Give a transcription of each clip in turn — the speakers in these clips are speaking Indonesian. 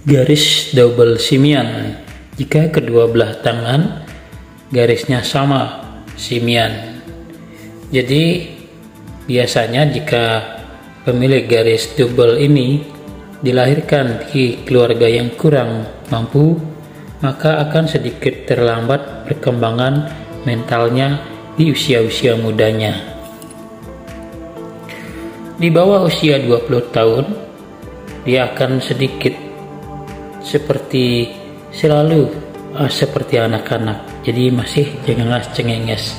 Garis double simian, jika kedua belah tangan garisnya sama simian. Jadi biasanya jika pemilik garis double ini dilahirkan di keluarga yang kurang mampu, maka akan sedikit terlambat perkembangan mentalnya di usia-usia mudanya. Di bawah usia 20 tahun, dia akan sedikit seperti anak-anak, jadi masih cengenges,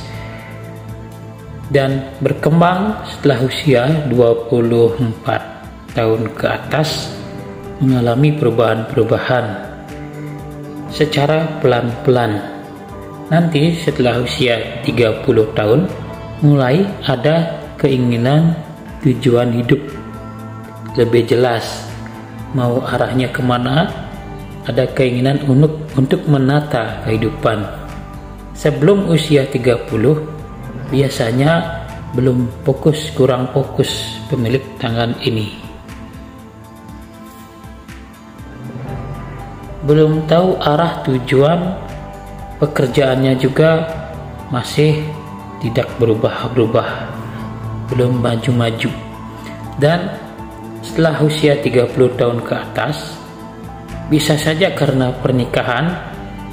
dan berkembang setelah usia 24 tahun ke atas mengalami perubahan-perubahan secara pelan-pelan. Nanti setelah usia 30 tahun mulai ada keinginan tujuan hidup lebih jelas, mau arahnya kemana, ada keinginan untuk menata kehidupan. Sebelum usia 30 biasanya belum fokus, kurang fokus pemilik tangan ini. Belum tahu arah tujuan pekerjaannya, juga masih tidak berubah-berubah, belum maju-maju. Dan setelah usia 30 tahun ke atas, bisa saja karena pernikahan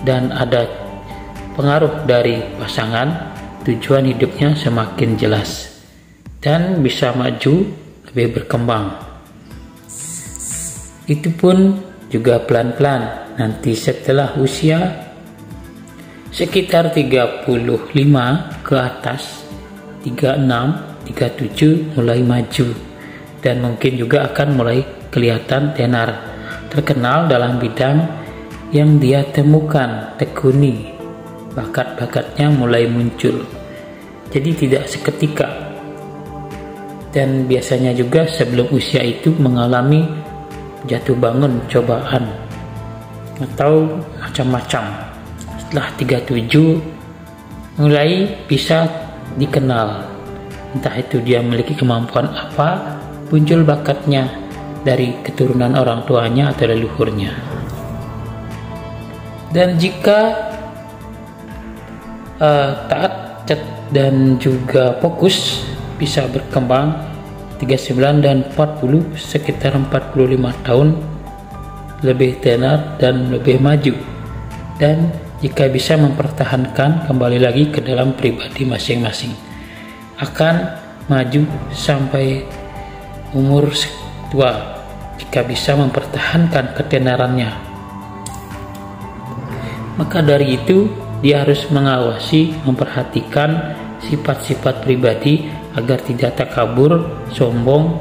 dan ada pengaruh dari pasangan, tujuan hidupnya semakin jelas dan bisa maju, lebih berkembang. Itu pun juga pelan-pelan. Nanti setelah usia sekitar 35 ke atas, 36, 37 mulai maju, dan mungkin juga akan mulai kelihatan tenar, terkenal dalam bidang yang dia temukan, tekuni, bakat-bakatnya mulai muncul. Jadi tidak seketika, dan biasanya juga sebelum usia itu mengalami jatuh bangun, cobaan, atau macam-macam. Setelah 37 mulai bisa dikenal, entah itu dia memiliki kemampuan apa, muncul bakatnya dari keturunan orang tuanya atau leluhurnya. Dan jika taat dan juga fokus, bisa berkembang 39 dan 40, sekitar 45 tahun, lebih tenar dan lebih maju. Dan jika bisa mempertahankan kembali lagi ke dalam pribadi masing-masing, akan maju sampai umur tua jika bisa mempertahankan ketenarannya. Maka dari itu dia harus mengawasi, memperhatikan sifat-sifat pribadi agar tidak takabur, sombong,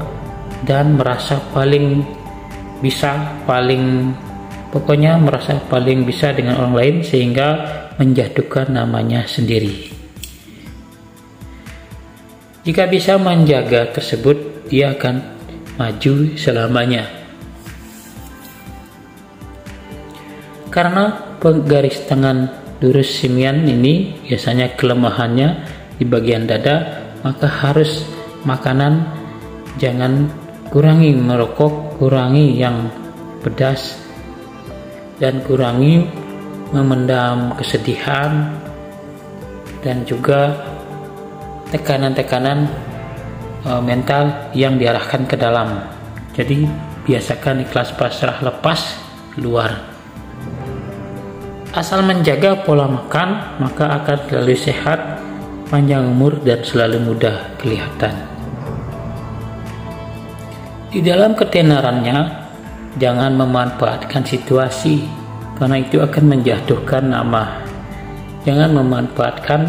dan merasa paling bisa, merasa paling bisa dengan orang lain, sehingga menjatuhkan namanya sendiri. Jika bisa menjaga tersebut, dia akan maju selamanya. Karena garis tangan lurus simian ini biasanya kelemahannya di bagian dada, maka harus makanan jangan kurangi merokok, kurangi yang pedas, dan kurangi memendam kesedihan, dan juga tekanan-tekanan mental yang diarahkan ke dalam. Jadi biasakan ikhlas, pasrah, lepas, keluar. Asal menjaga pola makan, maka akan selalu sehat, panjang umur, dan selalu mudah kelihatan. Di dalam ketenarannya, jangan memanfaatkan situasi, karena itu akan menjatuhkan nama. Jangan memanfaatkan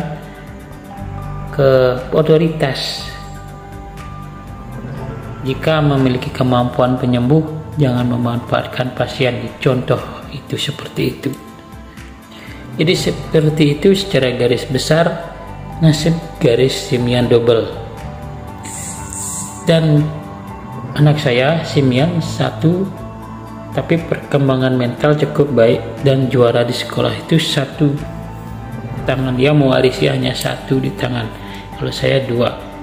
ke otoritas. Jika memiliki kemampuan penyembuh, jangan memanfaatkan pasien. Contoh itu seperti itu. Jadi seperti itu secara garis besar nasib garis simian double. Dan anak saya simian 1, tapi perkembangan mental cukup baik dan juara di sekolah itu 1. Tangan dia mewarisi hanya 1 di tangan, kalau saya 2.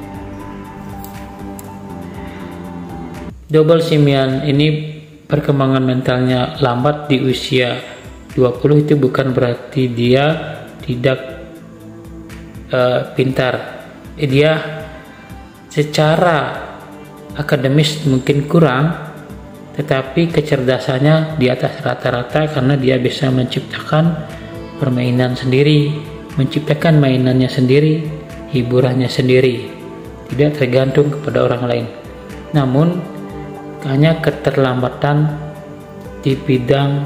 Double simian ini perkembangan mentalnya lambat di usia 20 itu bukan berarti dia tidak pintar. Dia secara akademis mungkin kurang, tetapi kecerdasannya di atas rata-rata karena dia bisa menciptakan permainan sendiri, menciptakan mainannya sendiri, hiburannya sendiri, tidak tergantung kepada orang lain. Namun hanya keterlambatan di bidang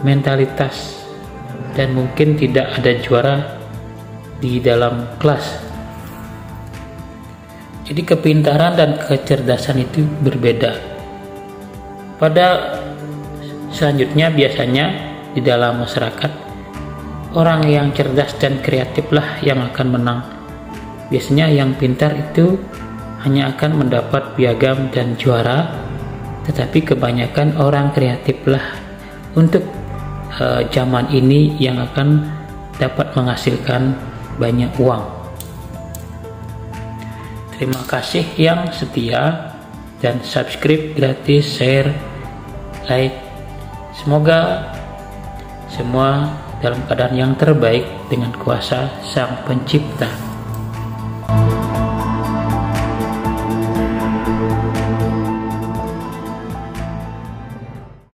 mentalitas dan mungkin tidak ada juara di dalam kelas. Jadi kepintaran dan kecerdasan itu berbeda. Pada selanjutnya biasanya di dalam masyarakat, orang yang cerdas dan kreatiflah yang akan menang. Biasanya yang pintar itu hanya akan mendapat piagam dan juara, tetapi kebanyakan orang kreatiflah untuk zaman ini yang akan dapat menghasilkan banyak uang. Terima kasih yang setia dan subscribe gratis, share, like. Semoga semua dalam keadaan yang terbaik dengan kuasa Sang Pencipta.